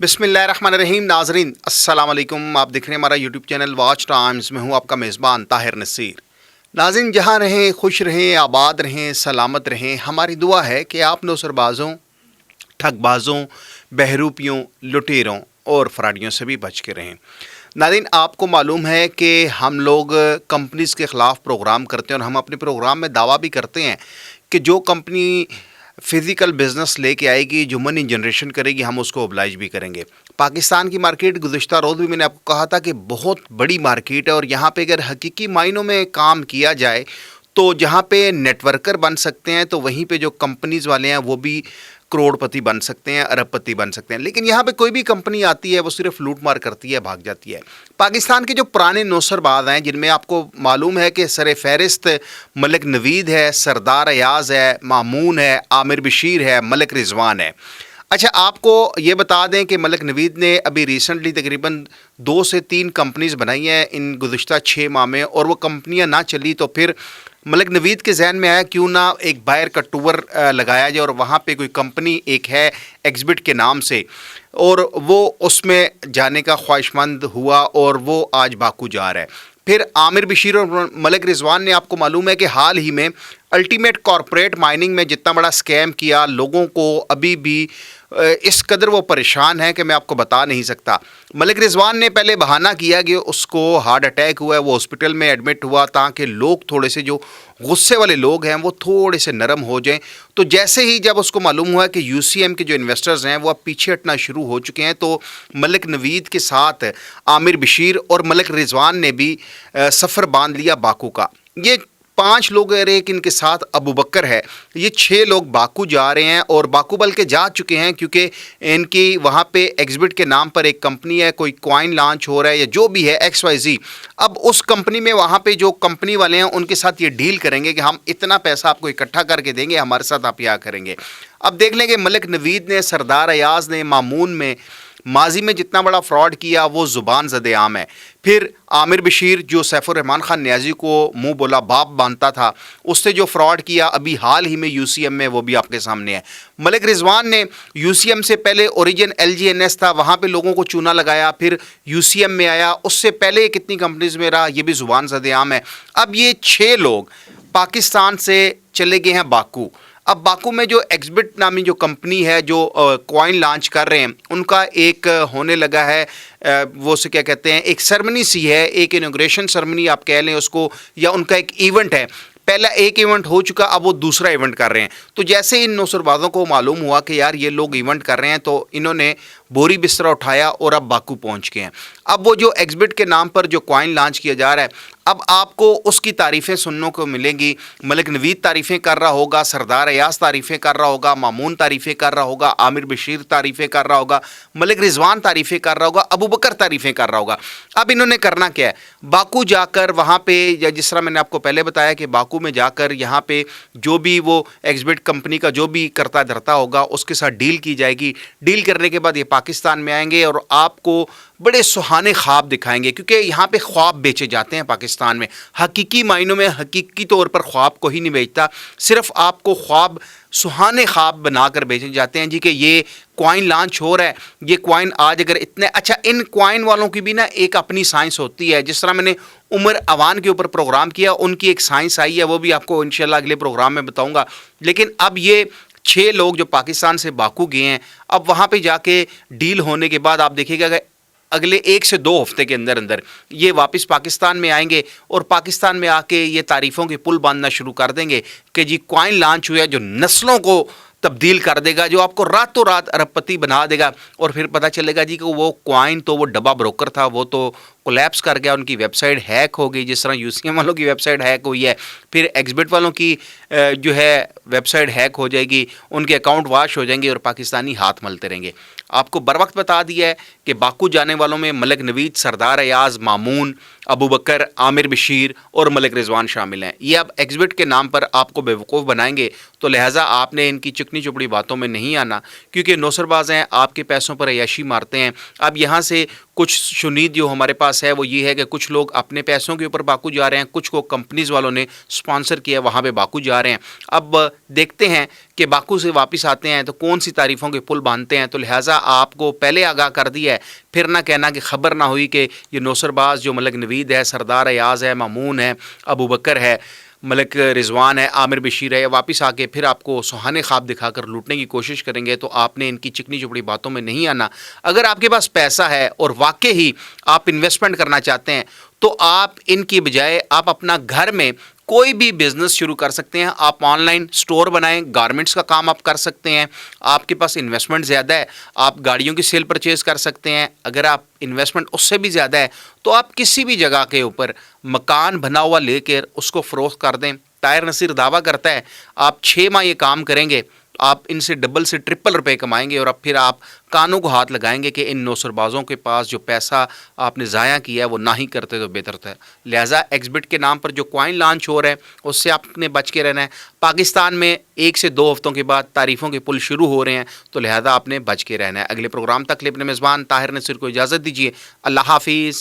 بسم اللہ الرحمن الرحیم. ناظرین السلام علیکم. آپ دیکھ رہے ہیں ہمارا یوٹیوب چینل واچ ٹائمز. میں ہوں آپ کا میزبان طاہر نصیر. ناظرین جہاں رہیں خوش رہیں, آباد رہیں, سلامت رہیں. ہماری دعا ہے کہ آپ نوسر بازوں, ٹھگ بازوں, بہروپیوں, لٹیروں اور فراڈیوں سے بھی بچ کے رہیں. ناظرین آپ کو معلوم ہے کہ ہم لوگ کمپنیز کے خلاف پروگرام کرتے ہیں اور ہم اپنے پروگرام میں دعویٰ بھی کرتے ہیں کہ جو کمپنی فزیکل بزنس لے کے آئے گی, جو منی جنریشن کرے گی, ہم اس کو اوبلائج بھی کریں گے. پاکستان کی مارکیٹ گزشتہ روز بھی میں نے آپ کو کہا تھا کہ بہت بڑی مارکیٹ ہے اور یہاں پہ اگر حقیقی معنوں میں کام کیا جائے تو جہاں پہ نیٹ ورکر بن سکتے ہیں تو وہیں پہ جو کمپنیز والے ہیں وہ بھی کروڑ پتی بن سکتے ہیں, ارب پتی بن سکتے ہیں. لیکن یہاں پہ کوئی بھی کمپنی آتی ہے وہ صرف لوٹ مار کرتی ہے, بھاگ جاتی ہے. پاکستان کے جو پرانے نوسر باز ہیں جن میں آپ کو معلوم ہے کہ سر فہرست ملک نوید ہے, سردار ایاز ہے, مامون ہے, عامر بشیر ہے, ملک رضوان ہے. اچھا آپ کو یہ بتا دیں کہ ملک نوید نے ابھی ریسنٹلی تقریباً 2 سے 3 کمپنیز بنائی ہیں ان گزشتہ 6 ماہ میں, اور وہ کمپنیاں نہ چلی تو پھر ملک نوید کے ذہن میں آیا کیوں نہ ایک بائر کا ٹور لگایا جائے, اور وہاں پہ کوئی کمپنی ایک ہے ایگزبٹ کے نام سے, اور وہ اس میں جانے کا خواہش مند ہوا اور وہ آج باکو جا رہا ہے. پھر عامر بشیر اور ملک رضوان نے آپ کو معلوم ہے کہ حال ہی میں الٹیمیٹ کارپوریٹ مائننگ میں جتنا بڑا اسکیم کیا, لوگوں کو ابھی بھی اس قدر وہ پریشان ہے کہ میں آپ کو بتا نہیں سکتا. ملک رضوان نے پہلے بہانہ کیا کہ اس کو ہارٹ اٹیک ہوا ہے, وہ ہاسپٹل میں ایڈمٹ ہوا تاکہ لوگ تھوڑے سے جو غصے والے لوگ ہیں وہ تھوڑے سے نرم ہو جائیں. تو جیسے ہی جب اس کو معلوم ہوا کہ یو سی ایم کے جو انویسٹرز ہیں وہ اب پیچھے ہٹنا شروع ہو چکے ہیں, تو ملک نوید کے ساتھ عامر بشیر اور ملک رضوان نے بھی سفر باندھ لیا باکو کا. یہ 5 لوگ اور ایک ان کے ساتھ ابو بکر ہے, یہ 6 لوگ باکو جا رہے ہیں, اور باکو بلکہ جا چکے ہیں کیونکہ ان کی وہاں پہ ایگزبٹ کے نام پر ایک کمپنی ہے, کوئی کوائن لانچ ہو رہا ہے یا جو بھی ہے XYZ. اب اس کمپنی میں وہاں پہ جو کمپنی والے ہیں ان کے ساتھ یہ ڈیل کریں گے کہ ہم اتنا پیسہ آپ کو اکٹھا کر کے دیں گے, ہمارے ساتھ آپ کیا کریں گے. اب دیکھ لیں کہ ملک نوید نے, سردار ایاز نے, مامون میں ماضی میں جتنا بڑا فراڈ کیا وہ زبان زد عام ہے. پھر عامر بشیر جو سیف الرحمن خان نیازی کو منہ بولا باپ باندھتا تھا, اس سے جو فراڈ کیا ابھی حال ہی میں یو سی ایم میں, وہ بھی آپ کے سامنے ہے. ملک رضوان نے یو سی ایم سے پہلے اوریجن LGNS تھا, وہاں پہ لوگوں کو چونا لگایا, پھر یو سی ایم میں آیا, اس سے پہلے کتنی کمپنیز میں رہا, یہ بھی زبان زد عام ہے. اب یہ 6 لوگ پاکستان سے چلے گئے ہیں باکو. اب باکو میں جو ایگزبٹ نامی جو کمپنی ہے جو کوائن لانچ کر رہے ہیں, ان کا ایک ہونے لگا ہے, وہ سے کیا کہتے ہیں, ایک سرمنی سی ہے, ایک انوگریشن سرمنی آپ کہہ لیں اس کو, یا ان کا ایک ایونٹ ہے. پہلا ایک ایونٹ ہو چکا, اب وہ دوسرا ایونٹ کر رہے ہیں. تو جیسے ان نوسر بازوں کو معلوم ہوا کہ یار یہ لوگ ایونٹ کر رہے ہیں, تو انہوں نے بوری بستر اٹھایا اور اب باکو پہنچ گئے ہیں. اب وہ جو ایگزبٹ کے نام پر جو کوائن لانچ کیا جا رہا ہے, اب آپ کو اس کی تعریفیں سننے کو ملیں گی. ملک نوید تعریفیں کر رہا ہوگا, سردار ایاز تعریفیں کر رہا ہوگا, مامون تعریفیں کر رہا ہوگا, عامر بشیر تعریفیں کر رہا ہوگا, ملک رضوان تعریفیں کر رہا ہوگا, ابو بکر تعریفیں کر رہا ہوگا. اب انہوں نے کرنا کیا ہے, باکو جا کر وہاں پہ, یا جس طرح میں نے آپ کو پہلے بتایا کہ باکو میں جا کر یہاں پہ جو بھی وہ ایگزبٹ کمپنی کا جو بھی کرتا دھرتا ہوگا اس کے ساتھ ڈیل کی جائے گی. ڈیل کرنے کے بعد یہ پاکستان میں آئیں گے اور آپ کو بڑے سہانے خواب دکھائیں گے, کیونکہ یہاں پہ خواب بیچے جاتے ہیں پاکستان میں. حقیقی معنوں میں حقیقی طور پر خواب کو ہی نہیں بیچتا, صرف آپ کو خواب, سہانے خواب بنا کر بیچے جاتے ہیں جی کہ یہ کوائن لانچ ہو رہا ہے, یہ کوائن آج اگر اتنے اچھا, ان کوائن والوں کی بھی نا ایک اپنی سائنس ہوتی ہے. جس طرح میں نے عمر اوان کے اوپر پروگرام کیا, ان کی ایک سائنس آئی ہے, وہ بھی آپ کو انشاءاللہ اگلے پروگرام میں بتاؤں گا. لیکن اب یہ 6 لوگ جو پاکستان سے باکو گئے ہیں, اب وہاں پہ جا کے ڈیل ہونے کے بعد آپ دیکھیے گا کہ اگلے 1 سے 2 ہفتے کے اندر یہ واپس پاکستان میں آئیں گے, اور پاکستان میں آ کے یہ تعریفوں کے پل باندھنا شروع کر دیں گے کہ جی کوائن لانچ ہوا ہے جو نسلوں کو تبدیل کر دے گا, جو آپ کو راتوں رات ارب پتی بنا دے گا. اور پھر پتہ چلے گا جی کہ وہ کوائن تو وہ ڈبا بروکر تھا, وہ تو کولیپس کر گیا, ان کی ویب سائٹ ہیک ہو گئی, جس طرح یو سی ایم والوں کی ویب سائٹ ہیک ہوئی ہے. پھر ایگزبٹ والوں کی جو ہے ویب سائٹ ہیک ہو جائے گی, ان کے اکاؤنٹ واش ہو جائیں گے, اور پاکستانی ہاتھ ملتے رہیں گے. آپ کو بر وقت بتا دیا ہے کہ باکو جانے والوں میں ملک نوید, سردار ایاز, مامون, ابو بکر, عامر بشیر اور ملک رضوان شامل ہیں. یہ اب ایگزبٹ کے نام پر آپ کو بیوقوف بنائیں گے, تو لہٰذا آپ نے ان کی چکنی چپڑی باتوں میں نہیں آنا, کیونکہ نوسر باز ہیں, آپ کے پیسوں پر عیاشی مارتے ہیں. اب یہاں سے کچھ شنید جو ہمارے پاس ہے وہ یہ ہے کہ کچھ لوگ اپنے پیسوں کے اوپر باکو جا رہے ہیں، کچھ کو کمپنیز والوں نے سپانسر کیا ہے وہاں پہ باکو جا رہے ہیں۔ اب دیکھتے ہیں کہ باکو سے واپس آتے ہیں تو کون سی تعریفوں کے پل باندھتے ہیں، تو لہٰذا آپ کو پہلے آگاہ کر دیا ہے، پھر نہ کہنا کہ خبر نہ ہوئی کہ یہ نوسر باز جو ملک نوید ہے، سردار ایاز ہے، مامون ہے، ابو بکر ہے، ملک رضوان ہے، عامر بشیر ہے، واپس آ کے پھر آپ کو سہانے خواب دکھا کر لوٹنے کی کوشش کریں گے، تو آپ نے ان کی چکنی چپڑی باتوں میں نہیں آنا۔ اگر آپ کے پاس پیسہ ہے اور واقعی آپ انویسٹمنٹ کرنا چاہتے ہیں تو آپ ان کی بجائے آپ اپنا گھر میں کوئی بھی بزنس شروع کر سکتے ہیں۔ آپ آن لائن سٹور بنائیں، گارمنٹس کا کام آپ کر سکتے ہیں، آپ کے پاس انویسٹمنٹ زیادہ ہے، آپ گاڑیوں کی سیل پرچیز کر سکتے ہیں۔ اگر آپ انویسٹمنٹ اس سے بھی زیادہ ہے تو آپ کسی بھی جگہ کے اوپر مکان بنا ہوا لے کر اس کو فروخت کر دیں۔ طاہر نصیر دعویٰ کرتا ہے آپ 6 ماہ یہ کام کریں گے، آپ ان سے ڈبل سے ٹرپل روپے کمائیں گے، اور اب پھر آپ کانوں کو ہاتھ لگائیں گے کہ ان نوسر بازوں کے پاس جو پیسہ آپ نے ضائع کیا ہے وہ نہ ہی کرتے تو بہتر تھا۔ لہٰذا ایکسبٹ کے نام پر جو کوائن لانچ ہو رہا ہے اس سے آپ نے بچ کے رہنا ہے۔ پاکستان میں 1 سے 2 ہفتوں کے بعد تعریفوں کے پل شروع ہو رہے ہیں، تو لہٰذا آپ نے بچ کے رہنا ہے۔ اگلے پروگرام تک اپنے میزبان طاہر نصیر کو اجازت دیجیے۔ اللہ حافظ۔